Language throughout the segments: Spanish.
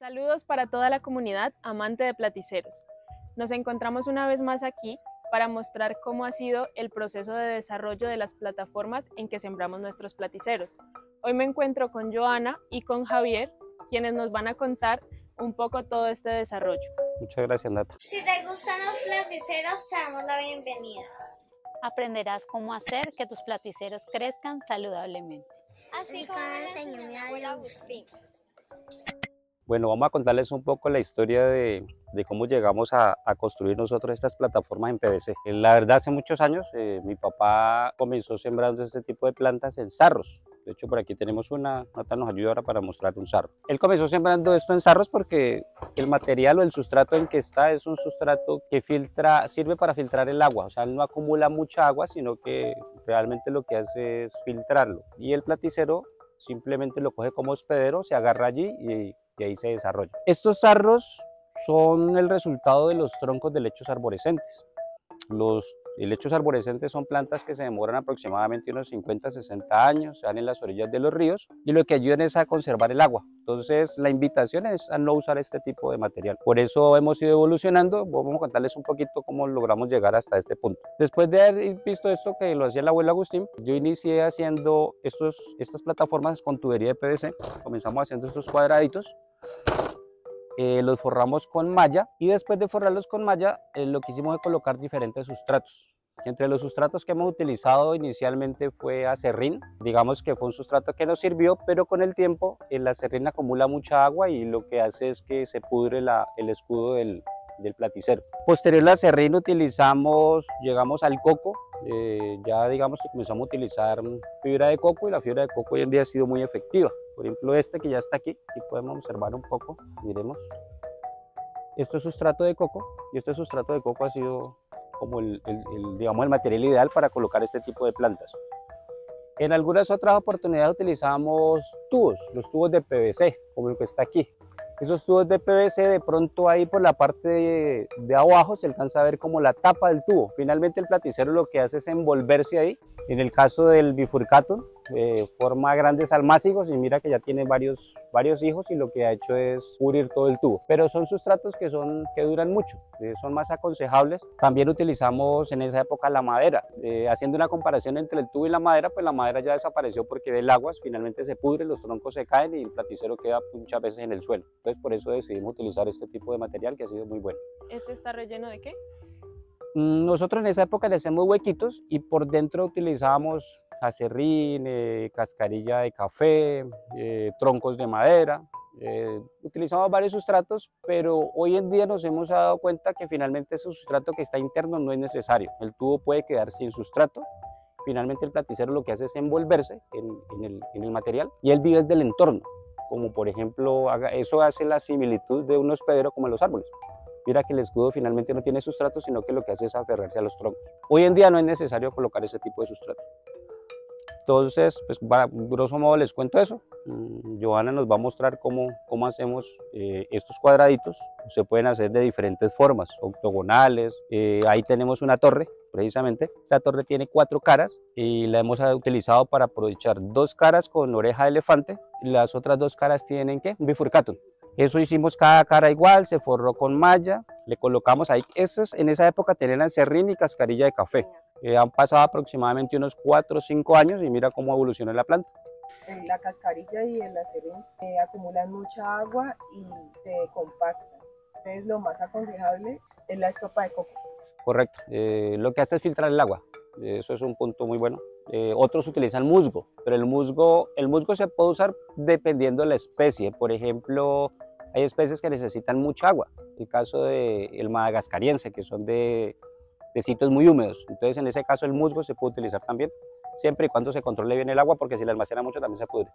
Saludos para toda la comunidad amante de platiceros. Nos encontramos una vez más aquí para mostrar cómo ha sido el proceso de desarrollo de las plataformas en que sembramos nuestros platiceros. Hoy me encuentro con Joana y con Javier, quienes nos van a contar un poco todo este desarrollo. Muchas gracias, Nata. Si te gustan los platiceros, te damos la bienvenida. Aprenderás cómo hacer que tus platiceros crezcan saludablemente. Así como me enseñó mi abuelo Agustín. Bueno, vamos a contarles un poco la historia de cómo llegamos a construir nosotros estas plataformas en PVC. La verdad, hace muchos años mi papá comenzó sembrando este tipo de plantas en sarros. De hecho, por aquí tenemos una, Nata nos ayuda ahora para mostrar un sarro. Él comenzó sembrando esto en sarros porque el material o el sustrato en que está es un sustrato que sirve para filtrar el agua. O sea, él no acumula mucha agua, sino que realmente lo que hace es filtrarlo. Y el platicero simplemente lo coge como hospedero, se agarra allí y ahí se desarrolla. Estos sarros son el resultado de los troncos de helechos arborescentes. Los helechos arborescentes son plantas que se demoran aproximadamente unos 50-60 años, se dan en las orillas de los ríos y lo que ayudan es a conservar el agua. Entonces la invitación es a no usar este tipo de material. Por eso hemos ido evolucionando. Vamos a contarles un poquito cómo logramos llegar hasta este punto. Después de haber visto esto que lo hacía el abuelo Agustín, yo inicié haciendo estas plataformas con tubería de PVC. Comenzamos haciendo estos cuadraditos. Los forramos con malla y después de forrarlos con malla lo que hicimos fue colocar diferentes sustratos. Entre los sustratos que hemos utilizado inicialmente fue acerrín, digamos que fue un sustrato que nos sirvió, pero con el tiempo el acerrín acumula mucha agua y lo que hace es que se pudre el escudo del platicero. Posterior al acerrín llegamos al coco, ya digamos que comenzamos a utilizar fibra de coco y la fibra de coco hoy en día ha sido muy efectiva. Por ejemplo, este que ya está aquí podemos observar un poco, miremos. Esto es sustrato de coco y este sustrato de coco ha sido como digamos, el material ideal para colocar este tipo de plantas. En algunas otras oportunidades utilizamos tubos, los tubos de PVC, como el que está aquí. Esos tubos de PVC, de pronto ahí por la parte de abajo se alcanza a ver como la tapa del tubo. Finalmente el platicero lo que hace es envolverse ahí. En el caso del bifurcatum, forma grandes almácigos y mira que ya tiene varios hijos y lo que ha hecho es cubrir todo el tubo. Pero son sustratos que duran mucho, son más aconsejables. También utilizamos en esa época la madera. Haciendo una comparación entre el tubo y la madera, pues la madera ya desapareció porque del agua finalmente se pudre, los troncos se caen y el platicero queda muchas veces en el suelo. Entonces por eso decidimos utilizar este tipo de material que ha sido muy bueno. ¿Este está relleno de qué? Nosotros en esa época le hacemos huequitos y por dentro utilizábamos acerrín, cascarilla de café, troncos de madera. Utilizamos varios sustratos, pero hoy en día nos hemos dado cuenta que finalmente ese sustrato que está interno no es necesario. El tubo puede quedar sin sustrato. Finalmente el platicero lo que hace es envolverse en el material y él vive desde el entorno, como por ejemplo, eso hace la similitud de un hospedero como en los árboles. Mira que el escudo finalmente no tiene sustrato, sino que lo que hace es aferrarse a los troncos. Hoy en día no es necesario colocar ese tipo de sustrato. Entonces, pues grosso modo les cuento eso. Joana nos va a mostrar cómo hacemos estos cuadraditos. Se pueden hacer de diferentes formas, octogonales. Ahí tenemos una torre, precisamente. Esa torre tiene 4 caras y la hemos utilizado para aprovechar 2 caras con oreja de elefante y las otras 2 caras tienen ¿qué? Un bifurcatum. Eso hicimos cada cara igual, se forró con malla, le colocamos ahí, estos en esa época tenían acerrín y cascarilla de café. Han pasado aproximadamente unos 4 o 5 años y mira cómo evoluciona la planta. La cascarilla y el acerrín acumulan mucha agua y se compactan. Entonces lo más aconsejable es la estopa de coco. Correcto, lo que hace es filtrar el agua, eso es un punto muy bueno. Otros utilizan musgo, pero el musgo se puede usar dependiendo de la especie. Por ejemplo, hay especies que necesitan mucha agua, el caso del madagascariense, que son de sitios muy húmedos. Entonces en ese caso el musgo se puede utilizar también, siempre y cuando se controle bien el agua, porque si la almacena mucho también se pudre.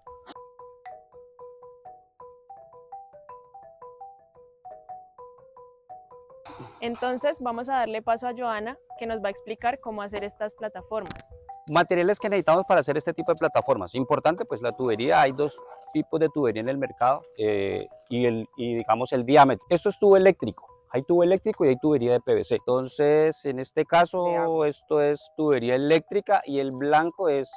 Entonces vamos a darle paso a Joana, que nos va a explicar cómo hacer estas plataformas. Materiales que necesitamos para hacer este tipo de plataformas. Importante, pues la tubería, hay 2 tipos de tubería en el mercado y digamos el diámetro. Esto es tubo eléctrico. Hay tubo eléctrico y hay tubería de PVC. Entonces, en este caso, esto es tubería eléctrica y el blanco es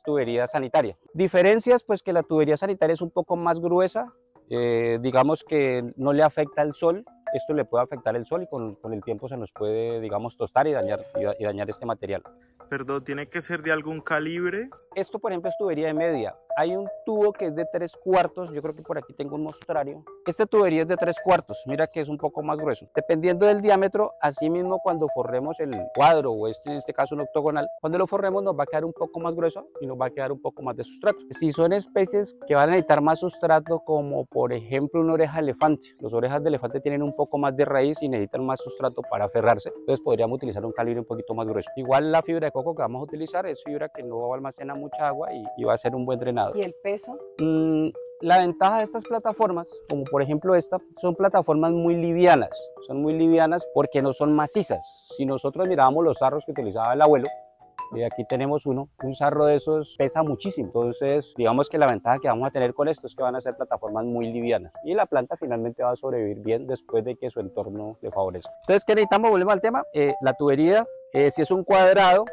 tubería sanitaria. Diferencias, pues que la tubería sanitaria es un poco más gruesa digamos que no le afecta el sol. Esto le puede afectar el sol y con el tiempo se nos puede, digamos, tostar y dañar este material. Perdón, ¿tiene que ser de algún calibre? Esto, por ejemplo, es tubería de media. Hay un tubo que es de 3/4, yo creo que por aquí tengo un mostrario. Esta tubería es de 3/4, mira que es un poco más grueso. Dependiendo del diámetro, así mismo cuando forremos el cuadro, o en este caso un octogonal, cuando lo forremos nos va a quedar un poco más grueso y nos va a quedar un poco más de sustrato. Si son especies que van a necesitar más sustrato, como por ejemplo una oreja de elefante, las orejas de elefante tienen un poco más de raíz y necesitan más sustrato para aferrarse, entonces podríamos utilizar un calibre un poquito más grueso. Igual la fibra de coco que vamos a utilizar es fibra que no almacena mucha agua y va a ser un buen drenado. ¿Y el peso? La ventaja de estas plataformas, como por ejemplo esta, son plataformas muy livianas. Son muy livianas porque no son macizas. Si nosotros mirábamos los sarros que utilizaba el abuelo, y aquí tenemos un sarro de esos pesa muchísimo. Entonces, digamos que la ventaja que vamos a tener con esto es que van a ser plataformas muy livianas. Y la planta finalmente va a sobrevivir bien después de que su entorno le favorezca. Entonces, ¿qué necesitamos? Volvemos al tema. La tubería, si es un cuadrado,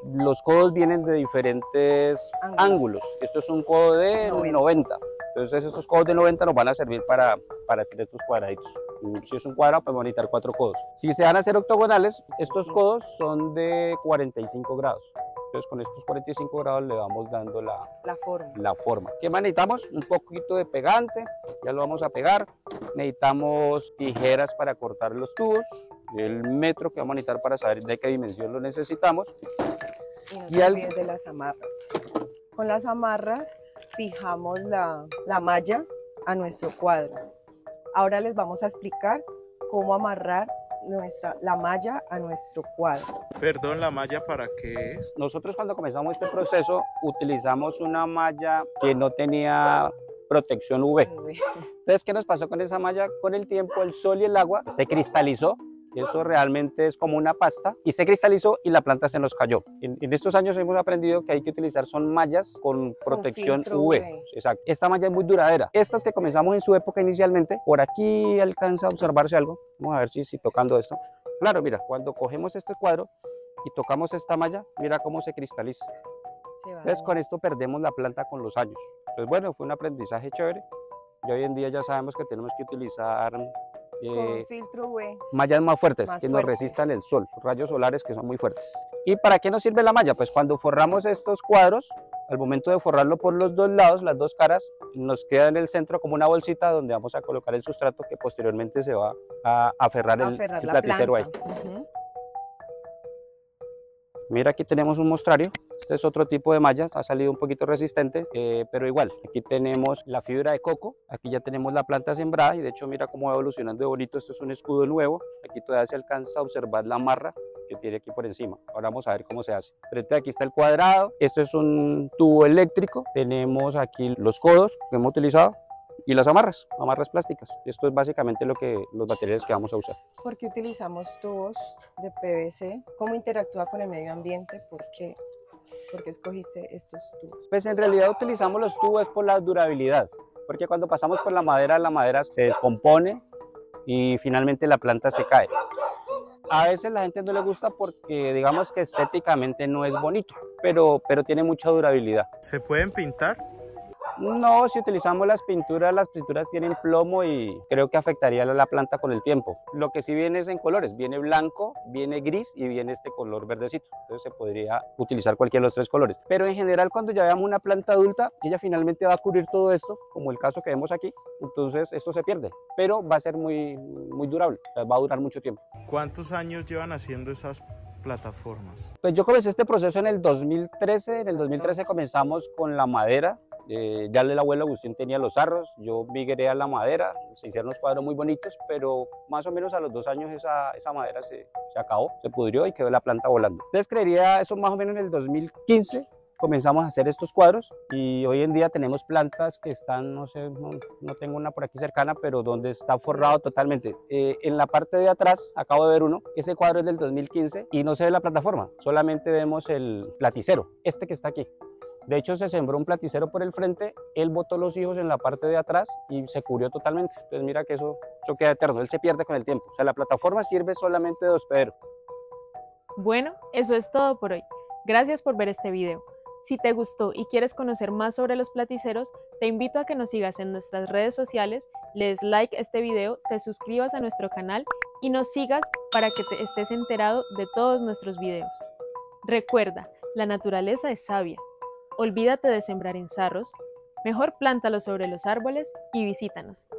los codos vienen de diferentes ángulos. Esto es un codo de 90. Entonces estos codos de 90 nos van a servir para hacer estos cuadraditos. Si es un cuadrado, podemos necesitar 4 codos. Si se van a hacer octogonales, estos codos son de 45 grados. Entonces con estos 45 grados le vamos dando la forma. ¿Qué más necesitamos? Un poquito de pegante, ya lo vamos a pegar. Necesitamos tijeras para cortar los tubos, el metro que vamos a necesitar para saber de qué dimensión lo necesitamos. Y no te olvides de las amarras. Con las amarras fijamos la malla a nuestro cuadro. Ahora les vamos a explicar cómo amarrar la malla a nuestro cuadro. Perdón, ¿la malla para qué es? Nosotros cuando comenzamos este proceso utilizamos una malla que no tenía protección UV. Entonces, ¿qué nos pasó con esa malla? Con el tiempo, el sol y el agua se cristalizó. Eso realmente es como una pasta y se cristalizó y la planta se nos cayó. En estos años hemos aprendido que hay que utilizar son mallas con protección UV. Exacto. Esta malla es muy duradera. Estas que comenzamos en su época inicialmente, por aquí alcanza a observarse algo. Vamos a ver si tocando esto. Claro, mira, cuando cogemos este cuadro y tocamos esta malla, mira cómo se cristaliza. Entonces con esto perdemos la planta con los años. Entonces bueno, fue un aprendizaje chévere. Y hoy en día ya sabemos que tenemos que utilizar con filtro UV. Mallas más fuertes, que nos resistan el sol, rayos solares que son muy fuertes. ¿Y para qué nos sirve la malla? Pues cuando forramos estos cuadros, al momento de forrarlo por los dos lados, las dos caras, nos queda en el centro como una bolsita donde vamos a colocar el sustrato que posteriormente se va a aferrar el platicero ahí. Mira, aquí tenemos un mostrario. Este es otro tipo de malla, ha salido un poquito resistente, pero igual. Aquí tenemos la fibra de coco, aquí ya tenemos la planta sembrada y de hecho mira cómo va evolucionando de bonito. Esto es un escudo nuevo, aquí todavía se alcanza a observar la amarra que tiene aquí por encima. Ahora vamos a ver cómo se hace. Pero entonces aquí está el cuadrado, esto es un tubo eléctrico, tenemos aquí los codos que hemos utilizado y las amarras plásticas. Esto es básicamente los materiales que vamos a usar. ¿Por qué utilizamos tubos de PVC? ¿Cómo interactúa con el medio ambiente? ¿Por qué escogiste estos tubos? Pues en realidad utilizamos los tubos por la durabilidad, porque cuando pasamos por la madera se descompone y finalmente la planta se cae. A veces la gente no le gusta porque digamos que estéticamente no es bonito, pero tiene mucha durabilidad. ¿Se pueden pintar? No, si utilizamos las pinturas tienen plomo y creo que afectaría a la planta con el tiempo. Lo que sí viene es en colores, viene blanco, viene gris y viene este color verdecito. Entonces se podría utilizar cualquiera de los 3 colores. Pero en general cuando ya veamos una planta adulta, ella finalmente va a cubrir todo esto, como el caso que vemos aquí. Entonces esto se pierde, pero va a ser muy, muy durable, va a durar mucho tiempo. ¿Cuántos años llevan haciendo esas plataformas? Pues yo comencé este proceso en el 2013. En el 2013 comenzamos con la madera. Ya el abuelo Agustín tenía los sarros, yo migré a la madera, se hicieron unos cuadros muy bonitos, pero más o menos a los 2 años esa madera se acabó, se pudrió y quedó la planta volando. Entonces creería eso más o menos en el 2015 comenzamos a hacer estos cuadros y hoy en día tenemos plantas que están, no sé, no tengo una por aquí cercana, pero donde está forrado totalmente. En la parte de atrás, acabo de ver uno, ese cuadro es del 2015 y no se ve la plataforma, solamente vemos el platicero, este que está aquí. De hecho, se sembró un platicero por el frente, él botó los hijos en la parte de atrás y se cubrió totalmente. Entonces mira que eso queda eterno, él se pierde con el tiempo. O sea, la plataforma sirve solamente de hospedero. Bueno, eso es todo por hoy. Gracias por ver este video. Si te gustó y quieres conocer más sobre los platiceros, te invito a que nos sigas en nuestras redes sociales, le des like a este video, te suscribas a nuestro canal y nos sigas para que te estés enterado de todos nuestros videos. Recuerda, la naturaleza es sabia. Olvídate de sembrar en sarros, mejor plántalo sobre los árboles y visítanos.